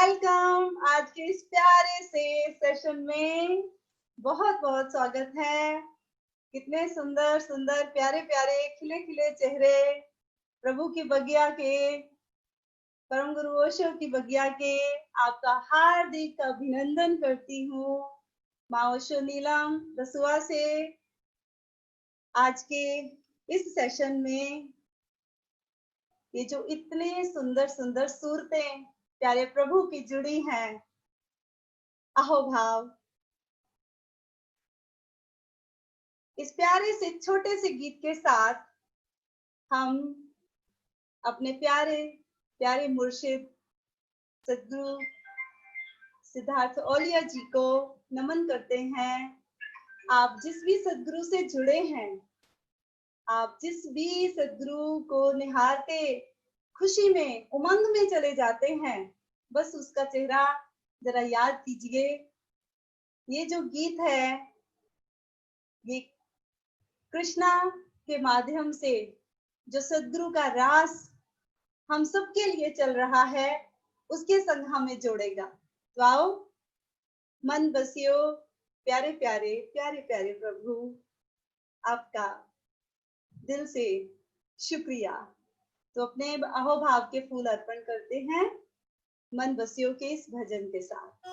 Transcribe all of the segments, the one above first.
Welcome आज के इस प्यारे से सेशन में। बहुत बहुत स्वागत है। कितने सुंदर सुंदर प्यारे प्यारे खिले खिले चेहरे प्रभु की बगिया के, परम गुरु ओशो की बगिया के आपका हार्दिक अभिनंदन करती हूँ। माँ ओशो नीलम रसुआ से आज के इस सेशन में ये जो इतने सुंदर सुंदर सूरतें प्यारे प्रभु की जुड़ी हैं, अहोभाव, इस प्यारे से छोटे से गीत के साथ हम अपने प्यारे प्यारे मुर्शिद सद्गुरु सिद्धार्थ ओलिया जी को नमन करते हैं। आप जिस भी सद्गुरु से जुड़े हैं, आप जिस भी सद्गुरु को निहारते खुशी में उमंग में चले जाते हैं, बस उसका चेहरा जरा याद कीजिए। ये जो गीत है ये कृष्णा के माध्यम से जो सद्गुरु का रास हम सबके लिए चल रहा है, उसके संग हमें जोड़ेगा। तो आओ, मन बसियो प्यारे प्यारे प्यारे प्यारे प्रभु, आपका दिल से शुक्रिया। तो अपने अहोभाव के फूल अर्पण करते हैं मन बसियो के इस भजन के साथ।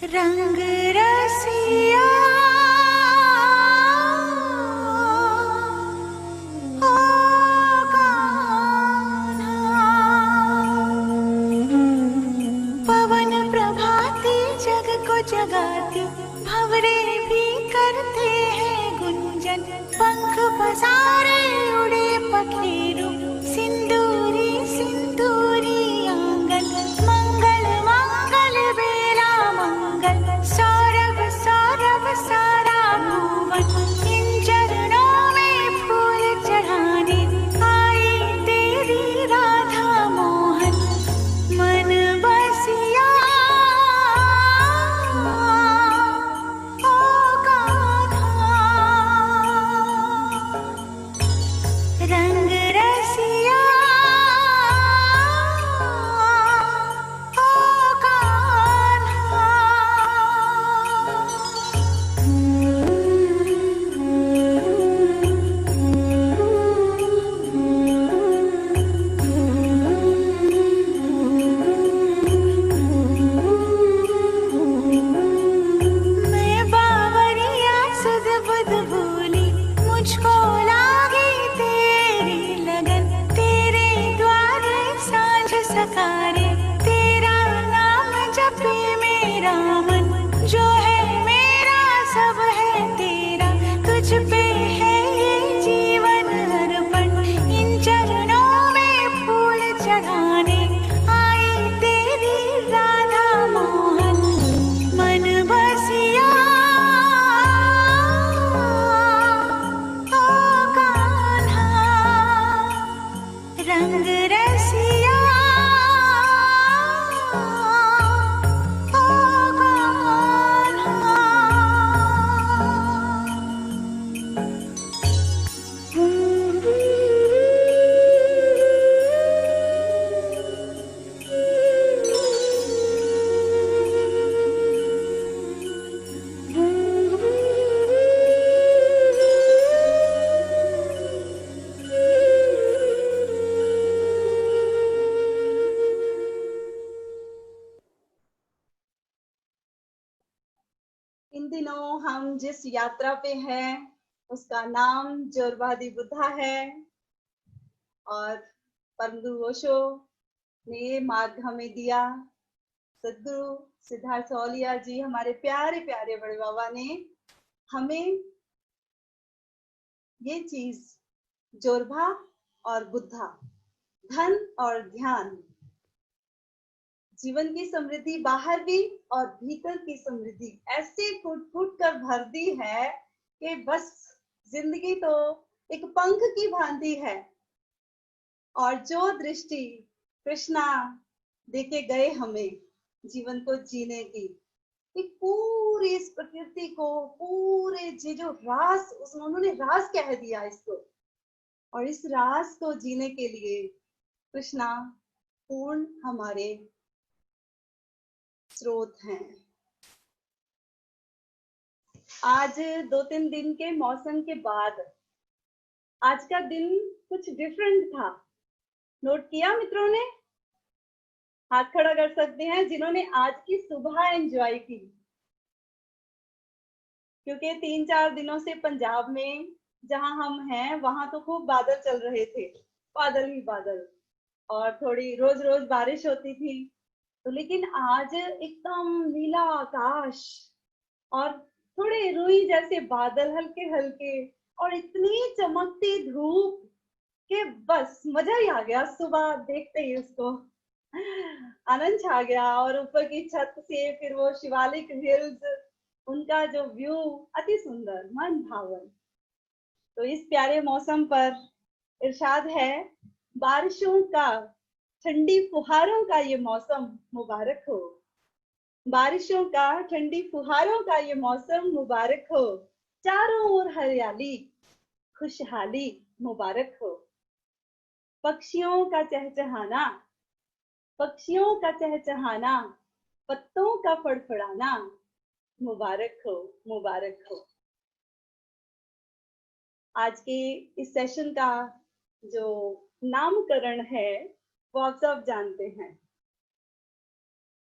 रंग रसिया ओ कान्हा, पवन प्रभाती जग को जगाती, भंवरे भी करते हैं गुंजन, पंख पसारे उड़े पखेरु, सिंदूरी सिंदूरी आंगन, मंगल मंगल बेला मंगल, सौरभ सौरभ सारा भुवन, इन चरणों में फूल चढ़ाने आई तेरी राधा मोहन, मन बसिया ओ कान्हा, रंग रसिया ओ कान्हा। मैं बावरिया सुध बुध भूली, मुझको लागी तेरी लगन, तेरे द्वारे सांझ सकारे, तेरा नाम जपे मेरा मन, जो है मेरा सब है तेरा, तुझ पे है ये जीवन अर्पण, इन चरणों में फूल चढ़ाने आई तेरी राधा मोहन, मन बसिया ओ कान्हा, रंग रसिया ओ कान्हा। इन दिनों हम जिस यात्रा पे हैं उसका नाम जोरबादी बुद्धा है, और परम गुरु ओशो ने ये मार्ग हमें दिया। सद्गुरु सिद्धार्थ ओलिया जी, हमारे प्यारे प्यारे बड़े बाबा ने हमें ये चीज जोरभा और बुद्धा, धन और ध्यान, जीवन की समृद्धि बाहर भी और भीतर की समृद्धि ऐसे कूट कूट कर भर दी है कि बस जिंदगी तो एक पंख की भांति है। और जो दृष्टि कृष्णा देके गए हमें जीवन को जीने की, एक पूरी इस प्रकृति को, पूरे ये जो रास उन्होंने रास कह दिया इसको, और इस रास को जीने के लिए कृष्णा पूर्ण हमारे स्रोत हैं। आज 2-3 दिन के मौसम के बाद आज का दिन कुछ डिफरेंट था। नोट किया मित्रों ने? हाथ खड़ा कर सकते हैं जिन्होंने आज की सुबह एंजॉय की, क्योंकि 3-4 दिनों से पंजाब में जहां हम हैं वहां तो खूब बादल चल रहे थे, बादल ही बादल, और थोड़ी रोज रोज बारिश होती थी। तो लेकिन आज एकदम नीला आकाश और थोड़े रुई जैसे बादल हल्के हल्के और इतनी चमकती धूप कि बस मजा ही आ गया। सुबह देखते ही उसको आनंद छा गया। और ऊपर की छत से फिर वो शिवालिक हिल्स, उनका जो व्यू अति सुंदर, मन भावन। तो इस प्यारे मौसम पर इरशाद है, बारिशों का, ठंडी फुहारों का ये मौसम मुबारक हो। बारिशों का, ठंडी फुहारों का ये मौसम मुबारक हो। चारों ओर हरियाली, खुशहाली मुबारक हो। पक्षियों का चहचहाना, पक्षियों का चहचहाना, पत्तों का फड़फड़ाना मुबारक हो, मुबारक हो। आज के इस सेशन का जो नामकरण है वो आप सब जानते हैं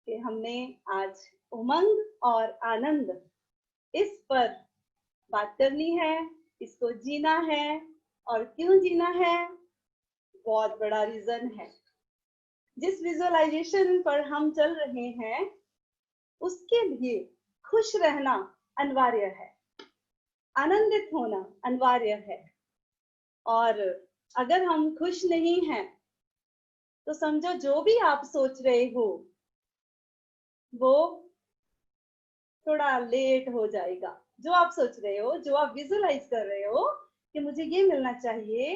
कि हमने आज उमंग और आनंद इस पर बात करनी है, इसको जीना है। और क्यों जीना है? बहुत बड़ा रीजन है। जिस विजुअलाइजेशन पर हम चल रहे हैं उसके लिए खुश रहना अनिवार्य है, आनंदित होना अनिवार्य है। और अगर हम खुश नहीं हैं तो समझो जो भी आप सोच रहे हो वो थोड़ा लेट हो जाएगा। जो आप सोच रहे हो, जो आप विजुअलाइज कर रहे हो कि मुझे ये मिलना चाहिए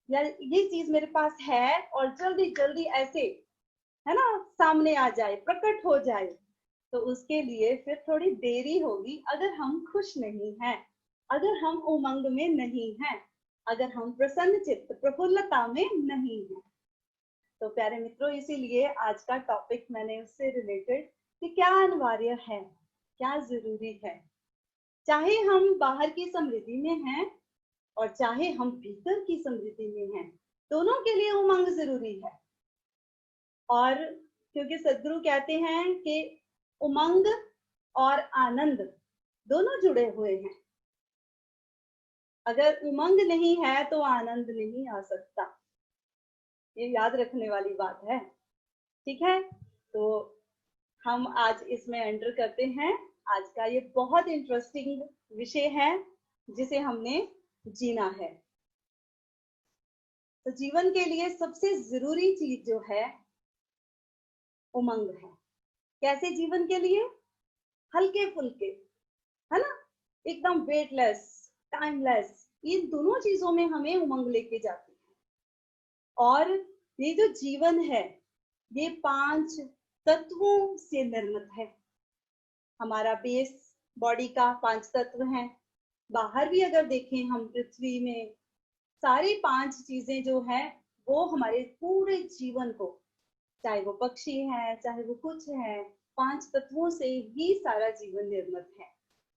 या ये चीज मेरे पास है और जल्दी जल्दी ऐसे, है ना, सामने आ जाए, प्रकट हो जाए, तो उसके लिए फिर थोड़ी देरी होगी। अगर हम खुश नहीं हैं, अगर हम उमंग में नहीं हैं, अगर हम प्रसन्न चित्त, प्रफुल्लता में नहीं हैं। तो प्यारे मित्रों, इसीलिए आज का टॉपिक मैंने उससे रिलेटेड कि क्या अनिवार्य है, क्या जरूरी है। चाहे हम बाहर की समृद्धि में हैं और चाहे हम भीतर की समृद्धि में हैं, दोनों के लिए उमंग जरूरी है। और क्योंकि सदगुरु कहते हैं कि उमंग और आनंद दोनों जुड़े हुए हैं। अगर उमंग नहीं है तो आनंद नहीं आ सकता, ये याद रखने वाली बात है। ठीक है, तो हम आज इसमें एंटर करते हैं। आज का ये बहुत इंटरेस्टिंग विषय है जिसे हमने जीना है। तो जीवन के लिए सबसे जरूरी चीज जो है उमंग है। कैसे जीवन के लिए? हल्के फुल्के, है ना, एकदम वेटलेस, टाइमलेस, ये दोनों चीजों में हमें उमंग लेके जाती है। और ये जो जीवन है ये 5 तत्वों से निर्मित है। हमारा बेस बॉडी का 5 तत्व हैं। बाहर भी अगर देखें हम पृथ्वी में, सारी 5 चीजें जो है वो हमारे पूरे जीवन को, चाहे वो पक्षी है चाहे वो कुछ है, 5 तत्वों से ही सारा जीवन निर्मित है।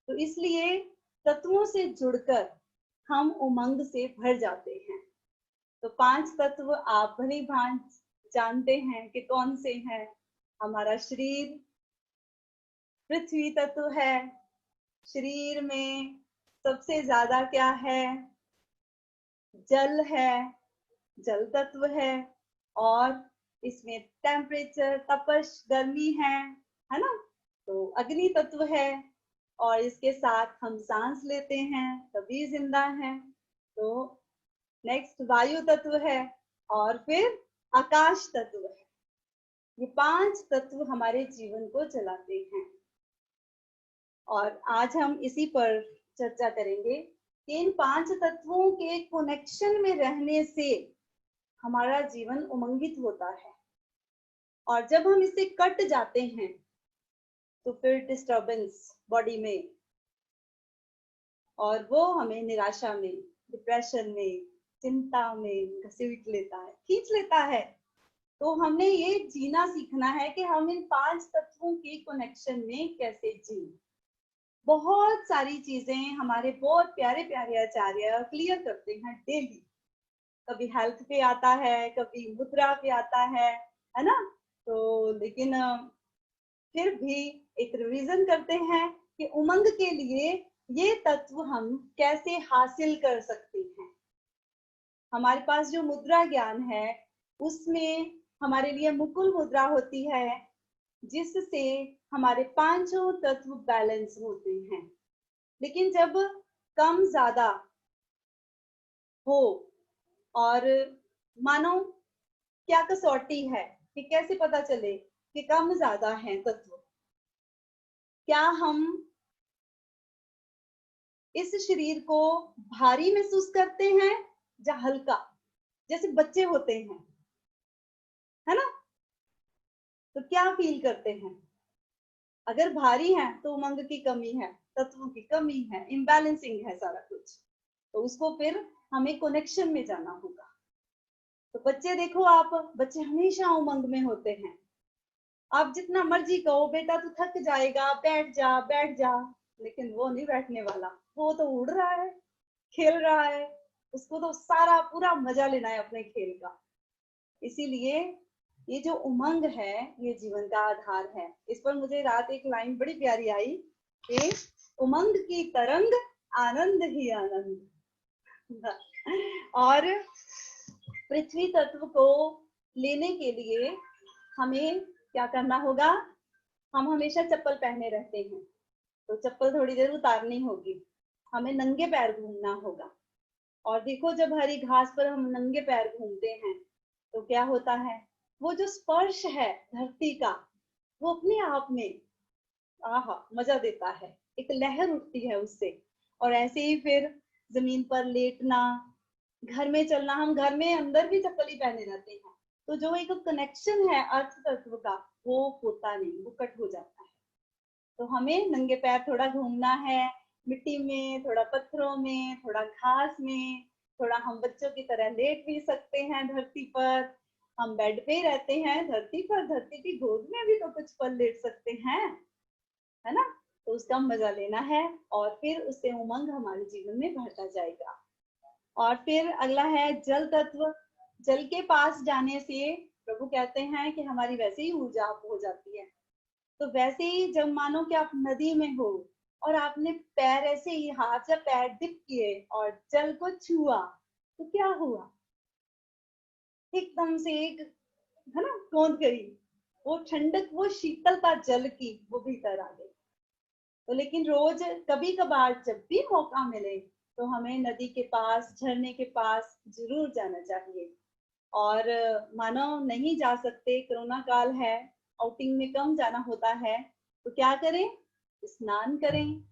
तो इसलिए तत्वों से जुड़कर हम उमंग से भर जाते हैं। तो 5 तत्व आप भली भांति जानते हैं कि कौन से हैं। हमारा शरीर पृथ्वी तत्व है। शरीर में सबसे ज्यादा क्या है? जल है, जल तत्व है। और इसमें टेम्परेचर, तपश, गर्मी है ना। तो अग्नि तत्व है। और इसके साथ हम सांस लेते हैं तभी जिंदा हैं। तो नेक्स्ट वायु तत्व है और फिर आकाश तत्व है। ये 5 तत्व हमारे जीवन को चलाते हैं। और आज हम इसी पर चर्चा करेंगे कि इन 5 तत्वों के कनेक्शन में रहने से हमारा जीवन उमंगित होता है, और जब हम इससे कट जाते हैं तो फिर डिस्टर्बेंस बॉडी में, और वो हमें निराशा में, डिप्रेशन में, चिंता में घसीट लेता है, खींच लेता है। तो हमने ये जीना सीखना है कि हम इन 5 तत्वों के कनेक्शन में कैसे जिए। बहुत सारी चीजें हमारे बहुत प्यारे प्यारे आचार्य क्लियर करते हैं डेली। कभी हेल्थ पे आता है, कभी मुद्रा पे आता है ना। तो लेकिन फिर भी एक रिवीजन करते हैं कि उमंग के लिए ये तत्व हम कैसे हासिल कर सकते हैं। हमारे पास जो मुद्रा ज्ञान है उसमें हमारे लिए मुकुल मुद्रा होती है, जिससे हमारे 5 तत्व बैलेंस होते हैं। लेकिन जब कम ज्यादा हो, और मानो क्या कसौटी है कि कैसे पता चले कि कम ज्यादा है तत्व? क्या हम इस शरीर को भारी महसूस करते हैं या हल्का, जैसे बच्चे होते हैं, है ना? तो क्या फील करते हैं? अगर भारी है तो उमंग की कमी है, तत्वों की कमी है, इम्बैलेंसिंग है सारा कुछ। तो उसको फिर हमें कनेक्शन में जाना होगा। तो बच्चे देखो, आप बच्चे हमेशा उमंग में होते हैं। आप जितना मर्जी कहो बेटा तू थक जाएगा, बैठ जा बैठ जा, लेकिन वो नहीं बैठने वाला। वो तो उड़ रहा है, खेल रहा है, उसको तो सारा पूरा मजा लेना है अपने खेल का। इसीलिए ये जो उमंग है ये जीवन का आधार है। इस पर मुझे रात एक लाइन बड़ी प्यारी आई कि उमंग की तरंग आनंद ही आनंद। और पृथ्वी तत्व को लेने के लिए हमें क्या करना होगा? हम हमेशा चप्पल पहने रहते हैं, तो चप्पल थोड़ी देर उतारनी होगी, हमें नंगे पैर घूमना होगा। और देखो, जब हरी घास पर हम नंगे पैर घूमते हैं तो क्या होता है? वो जो स्पर्श है धरती का, वो अपने आप में आहा मजा देता है, एक लहर उठती है उससे। और ऐसे ही फिर जमीन पर लेटना, घर में चलना, हम घर में अंदर भी चप्पल ही पहने रहते हैं, तो जो एक कनेक्शन है अर्थ तत्व का वो होता नहीं, वो कट हो जाता है। तो हमें नंगे पैर थोड़ा घूमना है, मिट्टी में, थोड़ा पत्थरों में, थोड़ा घास में, थोड़ा हम बच्चों की तरह लेट भी सकते हैं धरती पर। हम बेड पे रहते हैं धरती पर, धरती की गोद में भी तो कुछ पल लेट सकते हैं, है ना? तो उसका मजा लेना है, और फिर उससे उमंग हमारे जीवन में बढ़ता जाएगा। और फिर अगला है जल तत्व। जल के पास जाने से प्रभु कहते हैं कि हमारी वैसे ही ऊर्जा अप हो जाती है। तो वैसे ही जब मानो कि आप नदी में हो और आपने पैर ऐसे ही हाथ या पैर डिप किए और जल को छुआ, तो क्या हुआ? एकदम से एक, है ना, कौंध गई वो ठंडक, वो शीतलता जल की, वो भीतर आ गई। तो लेकिन रोज कभी कभार जब भी मौका मिले तो हमें नदी के पास, झरने के पास जरूर जाना चाहिए। और मानो नहीं जा सकते, कोरोना काल है, आउटिंग में कम जाना होता है, तो क्या करें? स्नान करें।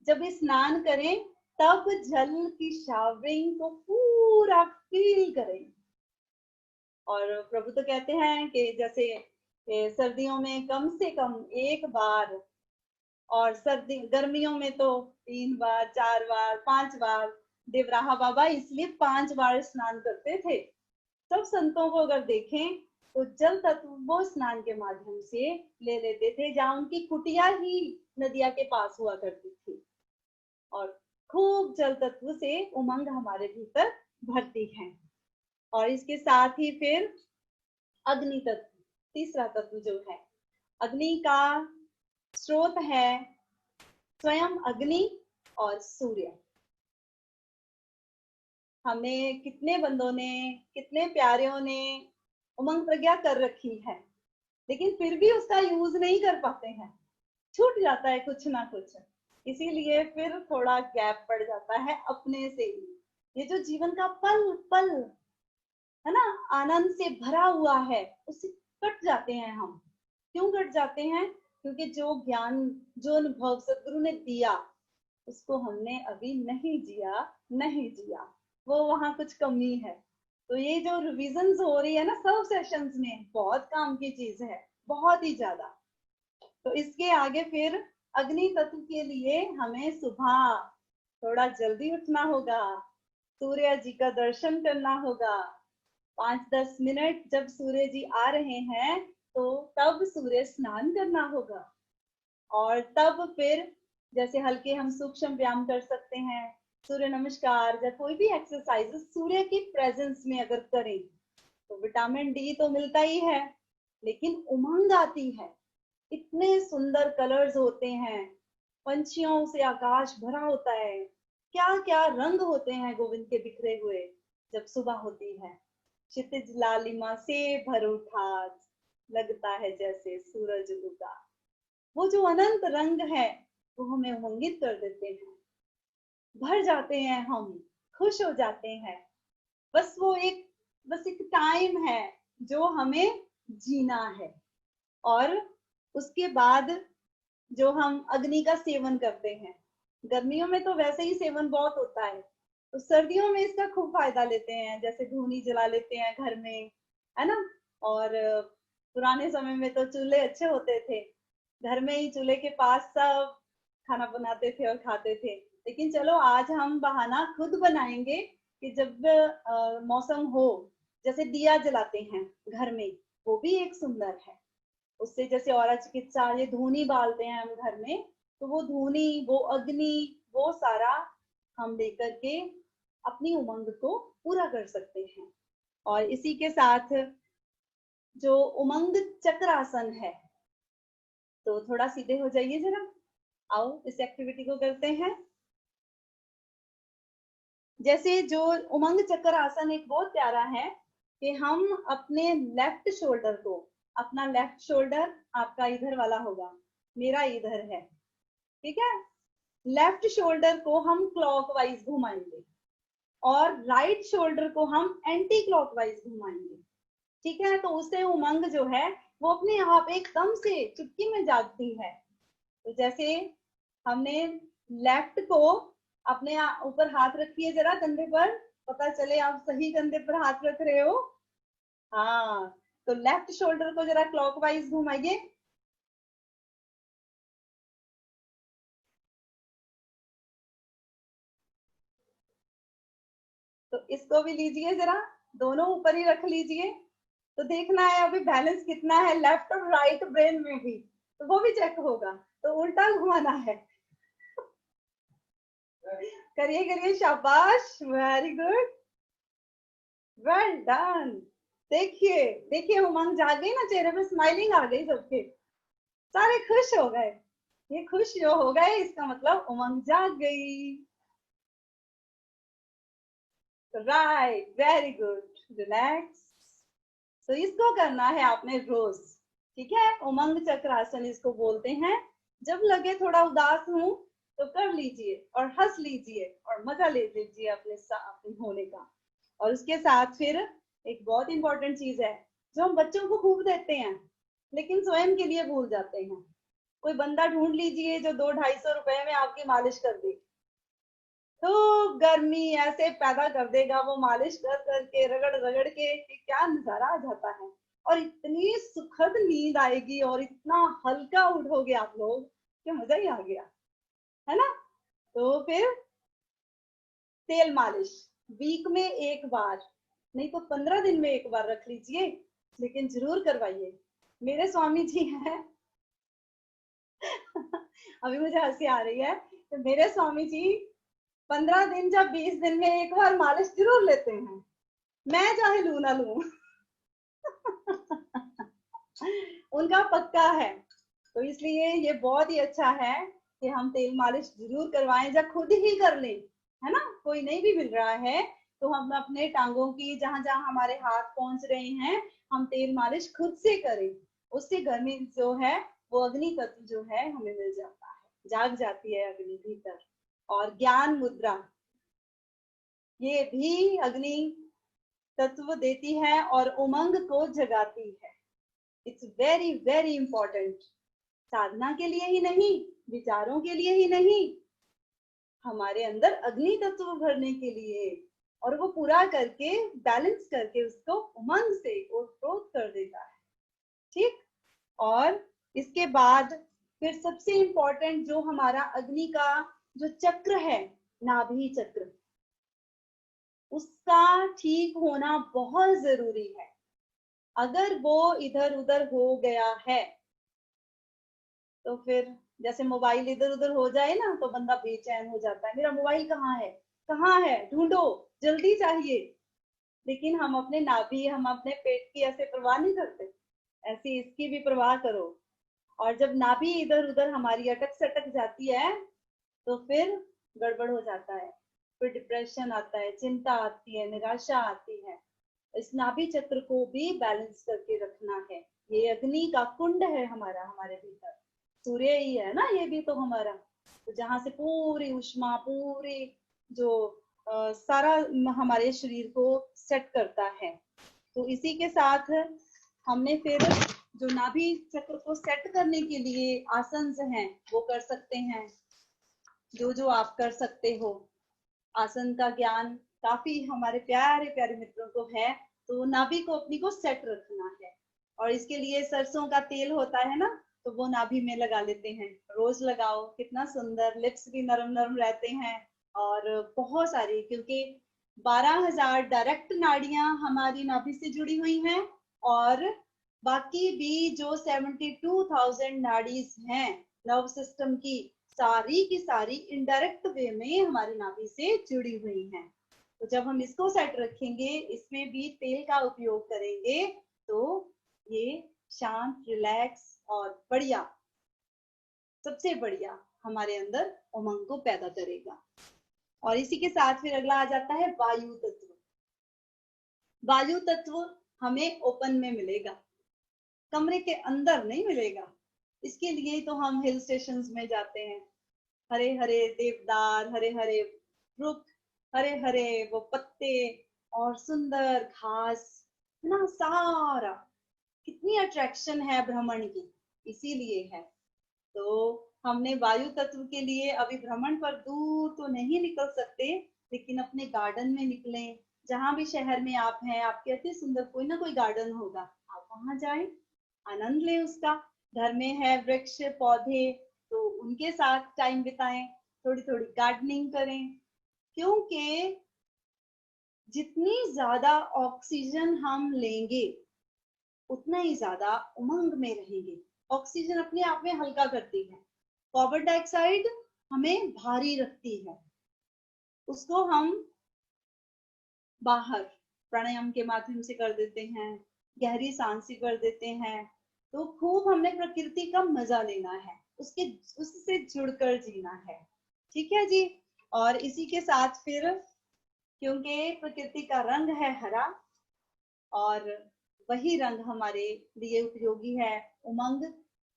जब स्नान करें तब जल की शावरिंग को पूरा फील करें। और प्रभु तो कहते हैं कि जैसे सर्दियों में कम से कम 1 बार, और सर्दी गर्मियों में तो 3 बार, 4 बार, 5 बार। देवराहा बाबा इसलिए 5 बार स्नान करते थे। सब संतों को अगर देखें तो जल तत्व वो स्नान के माध्यम से ले लेते थे, जहाँ उनकी कुटिया ही नदिया के पास हुआ करती थी। और खूब जल तत्व से उमंग हमारे भीतर भरती है। और इसके साथ ही फिर अग्नि तत्व, तीसरा तत्व जो है, अग्नि का स्रोत है स्वयं अग्नि और सूर्य। हमें कितने बंदों ने, कितने प्यारियों ने उमंग प्रज्ञा कर रखी है, लेकिन फिर भी उसका यूज नहीं कर पाते हैं, छूट जाता है कुछ ना कुछ। इसीलिए फिर थोड़ा गैप पड़ जाता है अपने से ही। ये जो जीवन का पल पल है ना, आनंद से भरा हुआ है, उसे कट जाते हैं हम। क्यों कट जाते हैं? क्योंकि जो ज्ञान, जो अनुभव सदगुरु ने दिया उसको हमने अभी नहीं जिया, वो वहां कुछ कमी है। तो ये जो रिविजन्स हो रही है ना सब सेशंस में, बहुत काम की चीज है, बहुत ही ज्यादा। तो इसके आगे फिर अग्नि तत्व के लिए हमें सुबह थोड़ा जल्दी उठना होगा, सूर्य जी का दर्शन करना होगा। 5-10 मिनट जब सूर्य जी आ रहे हैं तो तब सूर्य स्नान करना होगा, और तब फिर जैसे हल्के हम सूक्ष्म व्यायाम कर सकते हैं, सूर्य नमस्कार या कोई भी एक्सरसाइज सूर्य की प्रेजेंस में अगर करें तो विटामिन डी तो मिलता ही है, लेकिन उमंग आती है। इतने सुंदर कलर्स होते हैं, पंछियों से आकाश भरा होता है, क्या क्या रंग होते हैं गोविंद के बिखरे हुए जब सुबह होती है। क्षितिज लालिमा से भर उठा, लगता है जैसे सूरज उगा। वो जो अनंत रंग है वो हमें उमंगित कर देते हैं, भर जाते हैं हम, खुश हो जाते हैं। बस एक टाइम है जो हमें जीना है। और उसके बाद जो हम अग्नि का सेवन करते हैं, गर्मियों में तो वैसे ही सेवन बहुत होता है, तो सर्दियों में इसका खूब फायदा लेते हैं, जैसे धूनी जला लेते हैं घर में, है ना। और पुराने समय में तो चूल्हे अच्छे होते थे, घर में ही चूल्हे के पास सब खाना बनाते थे और खाते थे। लेकिन चलो आज हम बहाना खुद बनाएंगे कि जब मौसम हो, जैसे दिया जलाते हैं घर में, वो भी एक सुंदर है। उससे जैसे और चिकित्सा, ये धूनी बालते हैं हम घर में, तो वो धूनी, वो अग्नि, वो सारा हम लेकर के अपनी उमंग को पूरा कर सकते हैं। और इसी के साथ जो उमंग चक्रासन है, तो थोड़ा सीधे हो जाइए जरा, आओ इस एक्टिविटी को करते हैं। जैसे जो उमंग चक्र आसन एक बहुत प्यारा है कि हम अपने लेफ्ट शोल्डर को, अपना लेफ्ट शोल्डर आपका इधर वाला होगा, मेरा इधर है, ठीक है। लेफ्ट शोल्डर को हम क्लॉकवाइज घुमाएंगे और राइट शोल्डर को हम एंटी क्लॉकवाइज घुमाएंगे, ठीक है। तो उससे उमंग जो है वो अपने आप एकदम से चुटकी में जागती है। तो जैसे हमने लेफ्ट को अपने ऊपर हाथ रखिए जरा कंधे पर, पता चले आप सही कंधे पर हाथ रख रहे हो। हाँ, तो लेफ्ट शोल्डर को जरा क्लॉकवाइज घुमाइए। तो इसको भी लीजिए जरा, दोनों ऊपर ही रख लीजिए। तो देखना है अभी बैलेंस कितना है लेफ्ट और राइट ब्रेन में भी, तो वो भी चेक होगा। तो उल्टा घुमाना है, करिए करिए, शाबाश, वेरी गुड, वेल डन। देखिए देखिए, उमंग जाग गई ना, चेहरे पे स्माइलिंग आ गई सबके, सारे खुश हो गए। ये खुश जो हो गए इसका मतलब उमंग जाग गई। Right, very good, relax. तो इसको करना है आपने रोज, ठीक है। उमंग चक्रासन इसको बोलते हैं। जब लगे थोड़ा उदास हूं तो कर लीजिए और हंस लीजिए और मजा ले लीजिए अपने होने का। और उसके साथ फिर एक बहुत इंपॉर्टेंट चीज है जो हम बच्चों को खूब देते हैं लेकिन स्वयं के लिए भूल जाते हैं। कोई बंदा ढूंढ लीजिए जो 200-250 रुपए में आपकी मालिश कर दे, तो गर्मी ऐसे पैदा कर देगा वो, मालिश कर करके, रगड़ रगड़ के, क्या नजारा आ जाता है। और इतनी सुखद नींद आएगी और इतना हल्का उठोगे आप लोग कि मजा ही आ गया, है ना। तो फिर तेल मालिश वीक में एक बार, नहीं तो 15 दिन में एक बार रख लीजिए, लेकिन जरूर करवाइए। मेरे स्वामी जी हैं अभी मुझे हंसी आ रही है, तो मेरे स्वामी जी 15 दिन या 20 दिन में एक बार मालिश जरूर लेते हैं, मैं चाहे लू ना लू उनका पक्का है। तो इसलिए ये बहुत ही अच्छा है कि हम तेल मालिश जरूर करवाएं, या खुद ही कर लें, है ना। कोई नहीं भी मिल रहा है तो हम अपने टांगों की, जहां जहां हमारे हाथ पहुंच रहे हैं, हम तेल मालिश खुद से करें। उससे गर्मी जो है वो अग्नि तत्व जो है हमें मिल जाता है, जाग जाती है अग्नि भीतर। और ज्ञान मुद्रा ये भी अग्नि तत्व देती है और उमंग को जगाती है। It's very very important. साधना के लिए ही नहीं, विचारों के लिए ही नहीं, हमारे अंदर अग्नि तत्व भरने के लिए, और वो पूरा करके बैलेंस करके उसको उमंग से ओतप्रोत कर देता है। ठीक। और इसके बाद फिर सबसे इंपॉर्टेंट जो हमारा अग्नि का जो चक्र है, नाभि चक्र, उसका ठीक होना बहुत जरूरी है। अगर वो इधर उधर हो गया है तो फिर जैसे मोबाइल इधर उधर हो जाए ना तो बंदा बेचैन हो जाता है, मेरा मोबाइल कहाँ है, ढूंढो, जल्दी चाहिए। लेकिन हम अपने नाभि, हम अपने पेट की ऐसे परवाह नहीं करते, ऐसी इसकी भी परवाह करो। और जब नाभि इधर उधर हमारी अटक सटक जाती है तो फिर गड़बड़ हो जाता है, फिर डिप्रेशन आता है, चिंता आती है, निराशा आती है। इस नाभि चक्र को भी बैलेंस करके रखना है। ये अग्नि का कुंड है हमारा, हमारे भीतर सूर्य ही है ना, ये भी तो हमारा, तो जहां से पूरी उष्मा, पूरी जो सारा हमारे शरीर को सेट करता है। तो इसी के साथ हमने फिर जो नाभि चक्र को सेट करने के लिए आसन हैं वो कर सकते हैं, जो जो आप कर सकते हो। आसन का ज्ञान काफी हमारे प्यारे प्यारे मित्रों को है, तो नाभि को अपनी को सेट रखना है। और इसके लिए सरसों का तेल होता है ना, तो वो नाभि में लगा लेते हैं, रोज लगाओ, कितना सुंदर, लिप्स भी नरम नरम रहते हैं। और बहुत सारी, क्योंकि 12,000 डायरेक्ट नाड़ियां हमारी नाभि से जुड़ी हुई हैं, और बाकी भी जो 72,000 नाड़ीज हैं नर्व सिस्टम की, सारी की सारी इनडायरेक्ट वे में हमारी नाभि से जुड़ी हुई हैं। तो जब हम इसको सेट रखेंगे, इसमें भी तेल का उपयोग करेंगे, तो ये शांत, रिलैक्स और बढ़िया, सबसे बढ़िया हमारे अंदर उमंग को पैदा करेगा। और इसी के साथ फिर अगला आ जाता है वायु तत्व। वायु तत्व हमें ओपन में मिलेगा, कमरे के अंदर नहीं मिलेगा। इसके लिए तो हम हिल स्टेशंस में जाते हैं, हरे हरे देवदार, हरे हरे रुख, हरे हरे वो पत्ते और सुंदर घास, है ना, सारा कितनी अट्रैक्शन है भ्रमण की, इसीलिए है। तो हमने वायु तत्व के लिए अभी भ्रमण पर दूर तो नहीं निकल सकते, लेकिन अपने गार्डन में निकलें। जहां भी शहर में आप हैं, आपके अति सुंदर कोई ना कोई गार्डन होगा, आप वहां जाएं, आनंद लें उसका। घर में है वृक्ष पौधे, तो उनके साथ टाइम बिताएं, थोड़ी थोड़ी गार्डनिंग करें, क्योंकि जितनी ज्यादा ऑक्सीजन हम लेंगे उतना ही ज्यादा उमंग में रहेंगे। ऑक्सीजन अपने आप में हल्का करती है, कार्बन डाइऑक्साइड हमें भारी रखती है, उसको हम बाहर प्राणायाम के माध्यम से कर देते हैं, गहरी सांसें कर देते हैं। तो खूब हमने प्रकृति का मजा लेना है, उससे जुड़कर जीना है। ठीक है जी। और इसी के साथ फिर, क्योंकि प्रकृति का रंग है हरा, और वही रंग हमारे लिए उपयोगी है, उमंग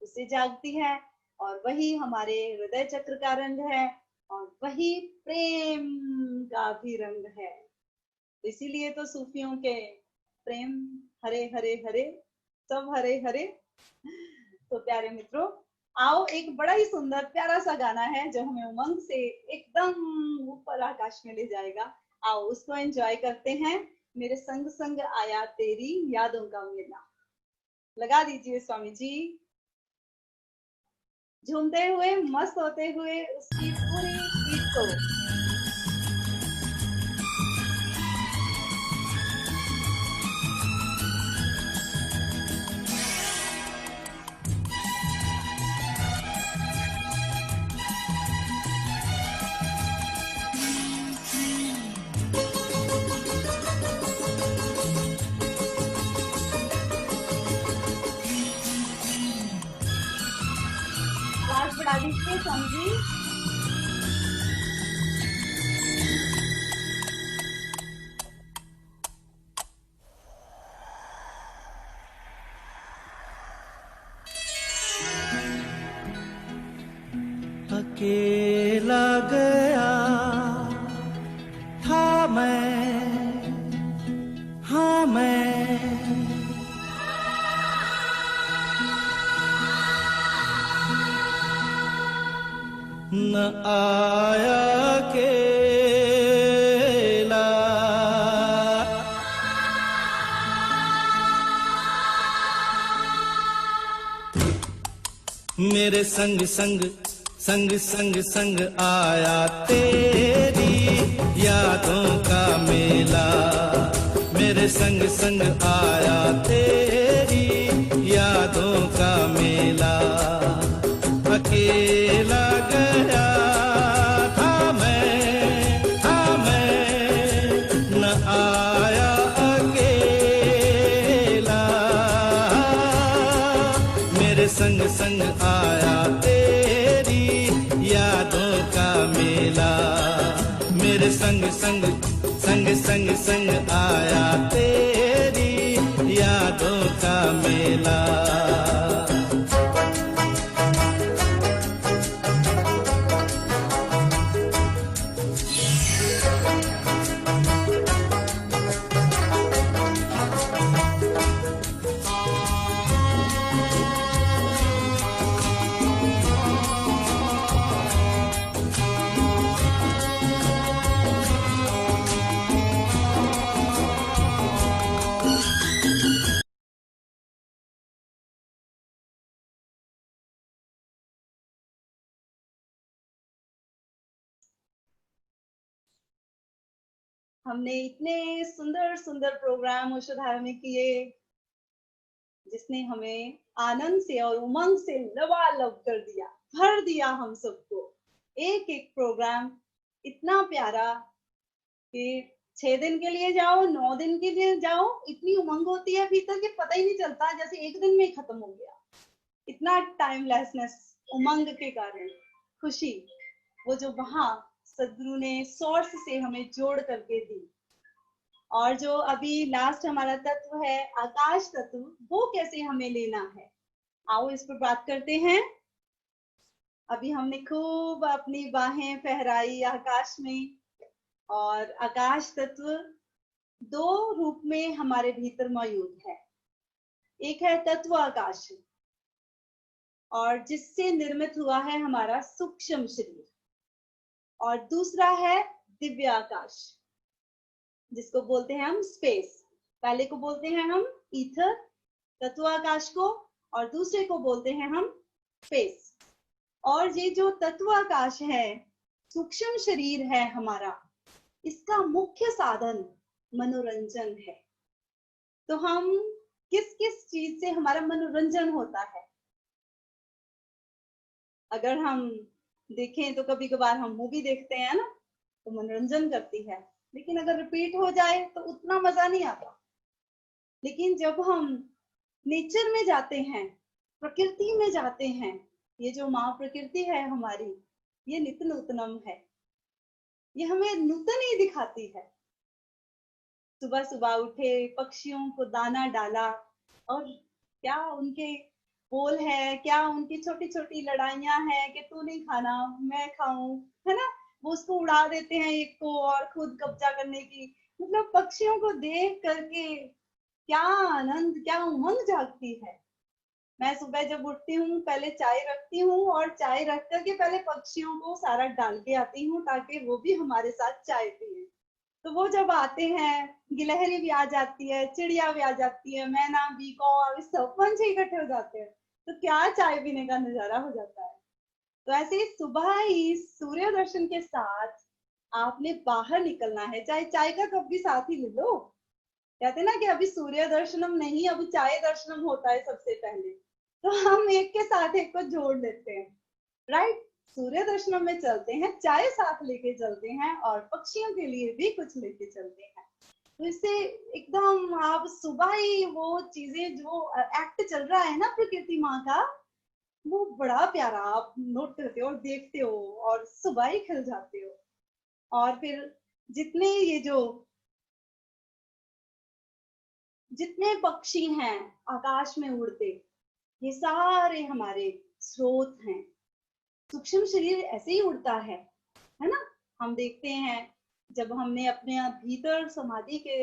उससे जागती है, और वही हमारे हृदय चक्र का रंग है, और वही प्रेम का भी रंग है। इसीलिए तो सूफियों के प्रेम हरे हरे हरे, सब हरे हरे। तो प्यारे मित्रों, आओ, एक बड़ा ही सुंदर प्यारा सा गाना है जो हमें उमंग से एकदम ऊपर आकाश में ले जाएगा। आओ उसको एंजॉय करते हैं। मेरे संग संग आया तेरी यादों का मेला। लगा दीजिए स्वामी जी, झूमते हुए, मस्त होते हुए उसकी पूरी गीत को। आवाज बढ़ा दीजिए स्वामी जी। अकेला गया था मैं, हाँ मैं न आया अकेला। मेरे संग संग संग संग संग आया तेरी यादों का मेला। मेरे संग संग आया तेरी यादों का मेला। अकेला गया था मैं न आया अकेला। मेरे संग संग आया तेरी यादों का मेला। मेरे संग संग संग संग संग आया तेरी यादों का मेला। हमने इतने सुंदर सुंदर प्रोग्राम मुशधारा में किए जिसने हमें आनंद से और उमंग से लबालब कर दिया, भर दिया हम सबको। एक एक प्रोग्राम इतना प्यारा कि 6 दिन के लिए जाओ, 9 दिन के लिए जाओ, इतनी उमंग होती है भीतर कि पता ही नहीं चलता, जैसे एक दिन में ही खत्म हो गया। इतना टाइमलेसनेस उमंग के कारण, खुशी वो जो वहां सदगुरु ने सोर्स से हमें जोड़ करके दी। और जो अभी लास्ट हमारा तत्व है आकाश तत्व, वो कैसे हमें लेना है, आओ इस पर बात करते हैं। अभी हमने खूब अपनी बाहें फहराई आकाश में, और आकाश तत्व 2 रूप में हमारे भीतर मौजूद है। एक है तत्व आकाश, और जिससे निर्मित हुआ है हमारा सूक्ष्म शरीर, और दूसरा है दिव्य आकाश, जिसको बोलते हैं हम स्पेस। पहले को बोलते हैं हम ईथर, तत्व आकाश को, और दूसरे को बोलते हैं हम स्पेस। और ये जो तत्व आकाश है, सूक्ष्म शरीर है हमारा, इसका मुख्य साधन मनोरंजन है। तो हम किस किस चीज से हमारा मनोरंजन होता है? अगर हम देखें तो कभी कभार हम मूवी देखते हैं ना, तो मनोरंजन करती है, लेकिन अगर रिपीट हो जाए तो उतना मजा नहीं आता। लेकिन जब हम नेचर में जाते हैं, प्रकृति में जाते हैं, ये जो माँ प्रकृति है हमारी, ये नित्य नूतनम है, ये हमें नूतन ही दिखाती है। सुबह सुबह उठे, पक्षियों को दाना डाला, और क्या उनके बोल है, क्या उनकी छोटी छोटी लड़ाइयां हैं कि तू नहीं खाना मैं खाऊं, है ना। वो उसको उड़ा देते हैं एक को, और खुद कब्जा करने की, मतलब पक्षियों को देख करके क्या आनंद, क्या उमंग जागती है। मैं सुबह जब उठती हूँ पहले चाय रखती हूँ, और चाय रख करके पहले पक्षियों को सारा डाल के आती हूँ, ताकि वो भी हमारे साथ चाय पिए। तो वो जब आते हैं, गिलहरी भी आ जाती है, चिड़िया भी आ जाती है, मैना भी, कौवा भी, सब पंछी इकट्ठे हो जाते हैं, तो क्या चाय पीने का नजारा हो जाता है। तो ऐसे ही सुबह ही सूर्य दर्शन के साथ आपने बाहर निकलना है, चाहे चाय का कप भी साथ ही ले लो। कहते ना कि अभी सूर्य दर्शनम नहीं, अभी चाय दर्शनम होता है सबसे पहले, तो हम एक के साथ एक को जोड़ लेते हैं, राइट। सूर्य दर्शनम में चलते हैं, चाय साथ लेके चलते हैं, और पक्षियों के लिए भी कुछ लेके चलते हैं। तो इससे एकदम आप सुबह ही वो चीजें जो एक्ट चल रहा है ना प्रकृति माँ का, वो बड़ा प्यारा आप नोट करते हो और देखते हो, और सुबह ही खिल जाते हो। और फिर जितने पक्षी हैं आकाश में उड़ते, ये सारे हमारे स्रोत हैं। सूक्ष्म शरीर ऐसे ही उड़ता है ना। हम देखते हैं जब हमने अपने भीतर समाधि के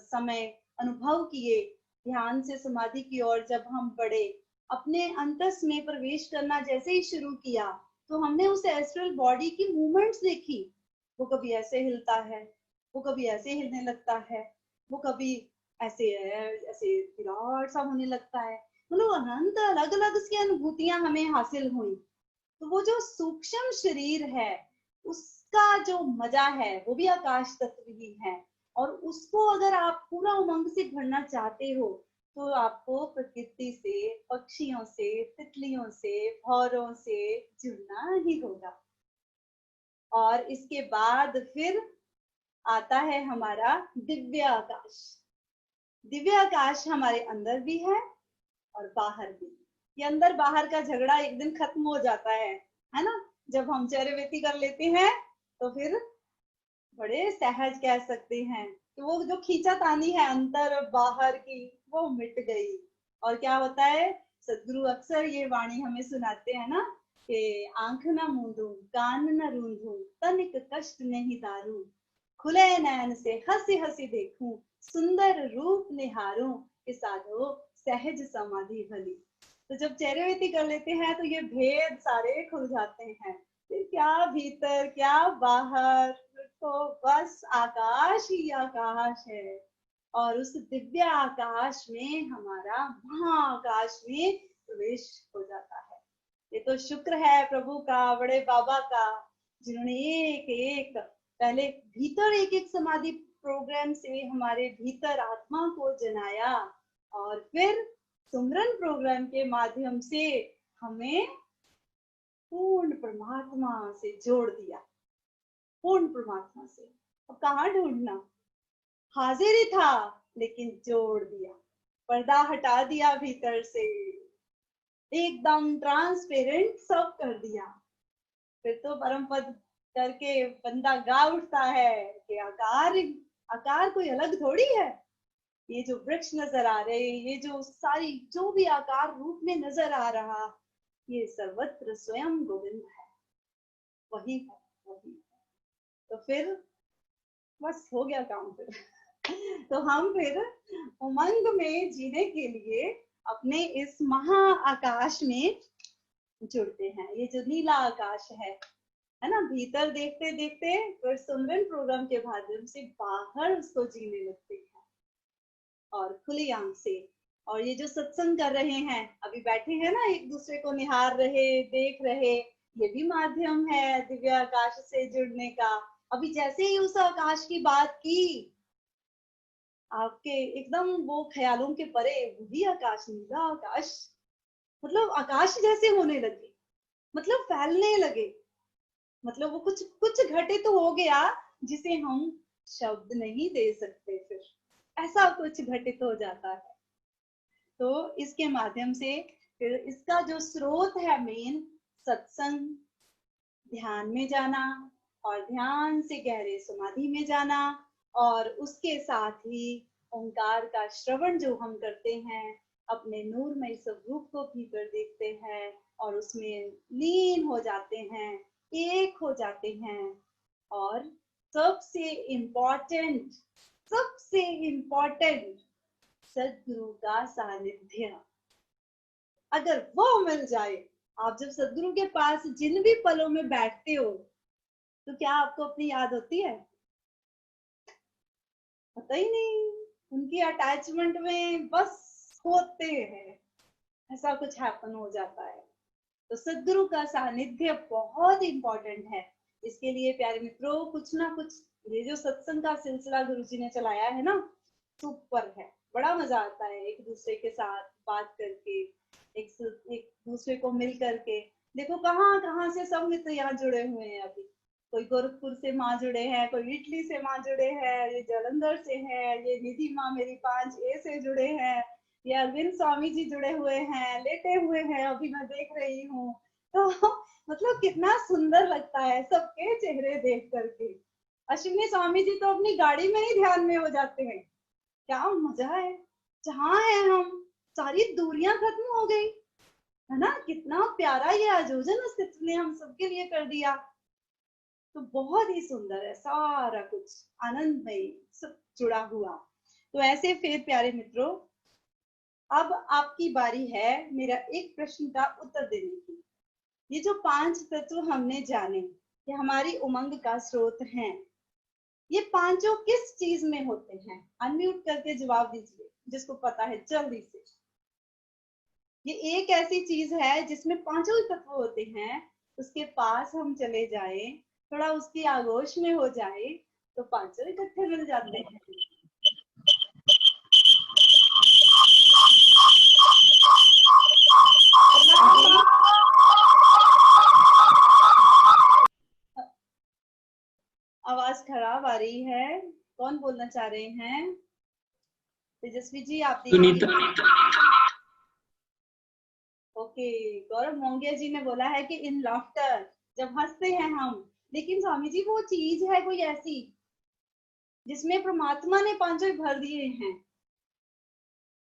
समय अनुभव किए, ध्यान से समाधि की ओर जब हम बढ़े, अपने अंतस में प्रवेश करना जैसे ही शुरू किया, तो हमने उस एस्ट्रल बॉडी की मूवमेंट्स देखी। वो कभी ऐसे हिलता है, वो कभी ऐसे हिलने लगता है, वो कभी ऐसे ऐसे विराट सा होने लगता है। मतलब अनंत अलग अलग उसकी अनुभूतियां हमें हासिल हुई। तो वो जो सूक्ष्म शरीर है उसका जो मजा है वो भी आकाश तत्व ही है। और उसको अगर आप पूरा उमंग से भरना चाहते हो तो आपको प्रकृति से, पक्षियों से, तितलियों से, भौरों से जुड़ना ही होगा। और इसके बाद फिर आता है हमारा दिव्य आकाश। दिव्य आकाश हमारे अंदर भी है और बाहर भी। ये अंदर बाहर का झगड़ा एक दिन खत्म हो जाता है ना। जब हम चरैवेती कर लेते हैं तो फिर बड़े सहज कह सकते हैं कि वो जो खींचातानी है अंदर और बाहर की वो मिट गई। और क्या होता है, सदगुरु अक्सर ये वाणी हमें सुनाते हैं ना कि आंख न मूंदूं, कान न रूंधूं, तनिक कष्ट नहीं दारूं, खुले नयन से हंसी हंसी देखूं, सुंदर रूप निहारूं, कि साधो सहज समाधि भली। तो जब चरैवेती कर लेते हैं तो ये भेद सारे खुल जाते हैं। फिर क्या भीतर क्या बाहर, तो बस आकाश ही आकाश है। और उस दिव्य आकाश में हमारा महाआकाश में प्रवेश हो जाता है। ये तो शुक्र है प्रभु का, बड़े बाबा का, जिन्होंने एक एक पहले भीतर एक एक समाधि प्रोग्राम से हमारे भीतर आत्मा को जनाया और फिर सुमरन प्रोग्राम के माध्यम से हमें पूर्ण परमात्मा से जोड़ दिया। पूर्ण परमात्मा से अब कहाँ ढूंढना, हाजिर ही था लेकिन जोड़ दिया, पर्दा हटा दिया भीतर से, एकदम ट्रांसपेरेंट सब कर दिया। फिर तो परम पद करके बंदा गा उठता है कि आकार कोई अलग थोड़ी है। ये जो वृक्ष नजर आ रहे, ये जो सारी जो भी आकार रूप में नजर आ रहा, ये सर्वत्र स्वयं गोविंद है, वही है, वही है। तो फिर बस हो गया काम फिर। तो हम फिर उमंग में जीने के लिए अपने इस महाआकाश में जुड़ते हैं। ये जो नीला आकाश है ना, भीतर देखते देखते फिर सुमरन प्रोग्राम के माध्यम से बाहर उसको जीने लगते हैं और खुली आंख से। और ये जो सत्संग कर रहे हैं, अभी बैठे हैं ना, एक दूसरे को निहार रहे, देख रहे, ये भी माध्यम है दिव्य आकाश से जुड़ने का। अभी जैसे ही उस आकाश की बात की, आपके एकदम वो ख्यालों के परे वही आकाश, नीला आकाश, मतलब आकाश जैसे होने लगे, मतलब फैलने लगे। मतलब वो कुछ कुछ घटित तो हो गया जिसे हम शब्द नहीं दे सकते, फिर ऐसा कुछ घटित हो जाता है। तो इसके माध्यम से फिर इसका जो स्रोत है मेन, सत्संग, ध्यान में जाना और ध्यान से गहरे समाधि में जाना, और उसके साथ ही ओंकार का श्रवण जो हम करते हैं, अपने नूरमय स्वरूप को भीतर देखते हैं और उसमें लीन हो जाते हैं, एक हो जाते हैं। और सबसे इम्पोर्टेंट सदगुरु का सानिध्य अगर वो मिल जाए, आप जब सदगुरु के पास जिन भी पलों में बैठते हो तो क्या आपको अपनी याद होती है? पता ही नहीं, उनकी अटैचमेंट में बस होते हैं, ऐसा कुछ हैपन हो जाता है। तो सदगुरु का सानिध्य बहुत इंपॉर्टेंट है। इसके लिए प्यारे मित्रों, कुछ ना कुछ ये जो सत्संग का सिलसिला गुरुजी ने चलाया है ना, सुपर है। बड़ा मजा आता है एक दूसरे के साथ बात करके, एक दूसरे को मिल करके। देखो कहाँ कहाँ से सब मित्र यहाँ जुड़े हुए हैं। अभी कोई गोरखपुर से माँ जुड़े हैं, कोई इटली से माँ जुड़े हैं, ये जालंधर से है, ये निधि माँ मेरी 5A से जुड़े हैं, ये अरविंद स्वामी जी जुड़े हुए हैं, लेटे हुए हैं, अभी मैं देख रही हूँ। तो मतलब कितना सुंदर लगता है सबके चेहरे देख करके। अश्विनी स्वामी जी तो अपनी गाड़ी में ही ध्यान में हो जाते हैं। क्या मजा है, जहाँ है हम, सारी दूरियां खत्म हो गई, है ना। कितना प्यारा ये आयोजन अस्तित्व ने हम सबके लिए कर दिया। तो बहुत ही सुंदर है, सारा कुछ आनंदमय सब जुड़ा हुआ। तो ऐसे फिर प्यारे मित्रों, अब आपकी बारी है मेरा एक प्रश्न का उत्तर देने की। ये जो 5 तत्व हमने जाने कि हमारी उमंग का स्रोत हैं, ये पांचों किस चीज में होते हैं? अनम्यूट करके जवाब दीजिए जिसको पता है जल्दी से। ये एक ऐसी चीज है जिसमें पांचों ही तत्व होते हैं, उसके पास हम चले जाएं, थोड़ा उसकी आगोश में हो जाए तो पांचों इकट्ठे मिल जाते हैं। आवाज खराब आ रही है, कौन बोलना चाह रहे हैं? तेजस्वी जी आप ओके, गौरव मोंगिया जी ने बोला है कि इन लाफ्टर, जब हंसते हैं हम। लेकिन स्वामी जी वो चीज है कोई ऐसी जिसमें परमात्मा ने पांचों भर दिए हैं।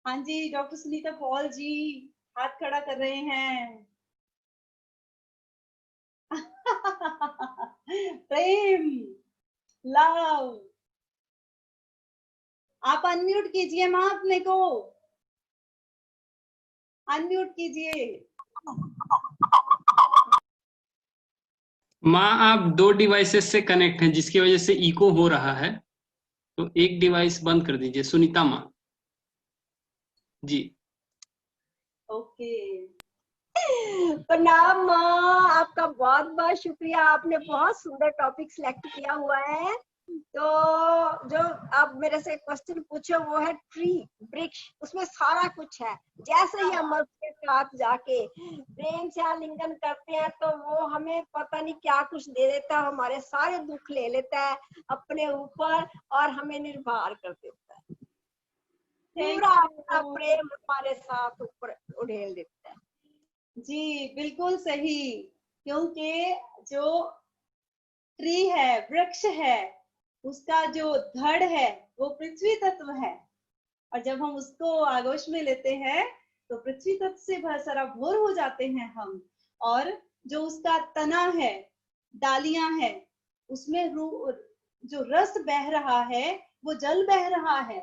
हाँ जी, डॉक्टर सुनीता पॉल जी हाथ खड़ा कर रहे हैं। प्रेम, लव। आप अनम्यूट कीजिए माँ, अपने को अनम्यूट कीजिए। माँ आप 2 डिवाइसेस से कनेक्ट हैं जिसकी वजह से इको हो रहा है, तो एक डिवाइस बंद कर दीजिए। सुनीता माँ जी। ओके, प्रणाम माँ, आपका बहुत बहुत शुक्रिया। आपने बहुत सुंदर टॉपिक सिलेक्ट किया हुआ है। तो जो आप मेरे से क्वेश्चन पूछे वो है ट्री, वृक्ष, उसमें सारा कुछ है। जैसे ही हम उसके साथ जाके प्रेम से आलिंगन करते हैं तो वो हमें पता नहीं क्या कुछ दे देता है, हमारे सारे दुख ले लेता है अपने ऊपर और हमें निर्भर कर देता है। पूरा अपना प्रेम हमारे साथ ऊपर उड़ेल देता है। जी बिल्कुल सही, क्योंकि जो ट्री है, वृक्ष है, उसका जो धड़ है वो पृथ्वी तत्व है, और जब हम उसको आगोश में लेते हैं तो पृथ्वी तत्व से सराबोर हो जाते हैं हम। और जो उसका तना है, डालियां है, उसमें जो रस बह रहा है वो जल बह रहा है।